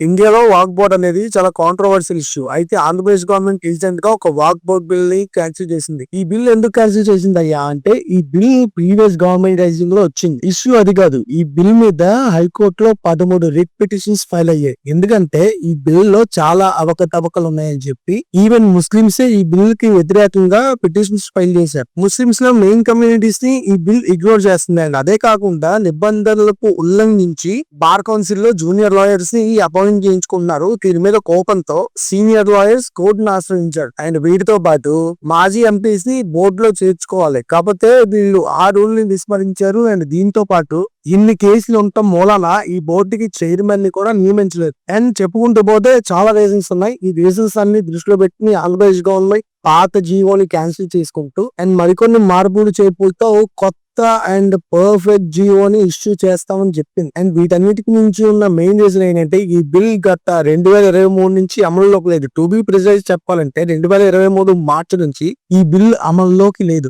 ఇండియాలో walk board అనేది చాలా కాంట్రవర్షియల్ ఇష్యూ. అయితే ఆంధ్రప్రదేశ్ గవర్నమెంట్ రీసెంట్ గా ఒక వాక్ బోర్డ్ బిల్ ని క్యాన్సిల్ చేసింది. ఈ బిల్ ఎందుకు క్యాన్సిల్ చేసింది అయ్యా అంటే, ఈ బిల్ ప్రీవియస్ గవర్నమెంట్ రైజింగ్ లో వచ్చింది. ఇష్యూ అది కాదు. ఈ బిల్ మీద హైకోర్టులో 13 రిట్ పిటిషన్స్ ఫైల్ అయ్యాయి. ఎందుకంటే ఈ బిల్ లో చాలా అవకతవకలు ఉన్నాయని చెప్పి ఈవెన్ ముస్లింసే ఈ బిల్ కి వ్యతిరేకంగా పిటిషన్స్ ఫైల్ చేశారు. ముస్లింస్ లో మెయిన్ కమ్యూనిటీస్ ని ఈ బిల్ ఇగ్నోర్ చేస్తుంది. అండ్ అదే కాకుండా నిబంధనలకు ఉల్లంఘించి బార్ కౌన్సిల్ లో జూనియర్ లాయర్స్ ని అపాయింట్ చేయించుకున్నారు. దీని మీద కోపంతో సీనియర్ లాయర్స్ కోర్టును ఆశ్రయించారు. అండ్ వీటితో పాటు మాజీ ఎంపీస్ ని బోర్డు లో చేర్చుకోవాలి. కాకపోతే వీళ్ళు ఆ రూల్ ని విస్మరించారు. అండ్ దీంతో పాటు ఇన్ని కేసులు ఉండటం మూలాన ఈ బోర్డుకి చైర్మన్ ని కూడా నియమించలేదు. అండ్ చెప్పుకుంటూ పోతే చాలా రీజన్స్ ఉన్నాయి. ఈ రీజన్స్ అన్ని దృష్టిలో పెట్టి ఆంధ్రప్రదేశ్ గవర్నమెంట్ పాత జీవోని క్యాన్సిల్ చేసుకుంటూ అండ్ మరికొన్ని మార్పులు చేర్పులతో కొత్త అండ్ పర్ఫెక్ట్ జియోని ఇష్యూ చేస్తామని చెప్పింది. అండ్ వీటన్నిటికి నుంచి ఉన్న మెయిన్ రీజన్ ఏంటంటే, ఈ బిల్ గత 2023 నుంచి అమల్లోకి లేదు. టు బి ప్రిసైజ్ చెప్పాలంటే 2023 మార్చి నుంచి ఈ బిల్ అమల్లోకి లేదు.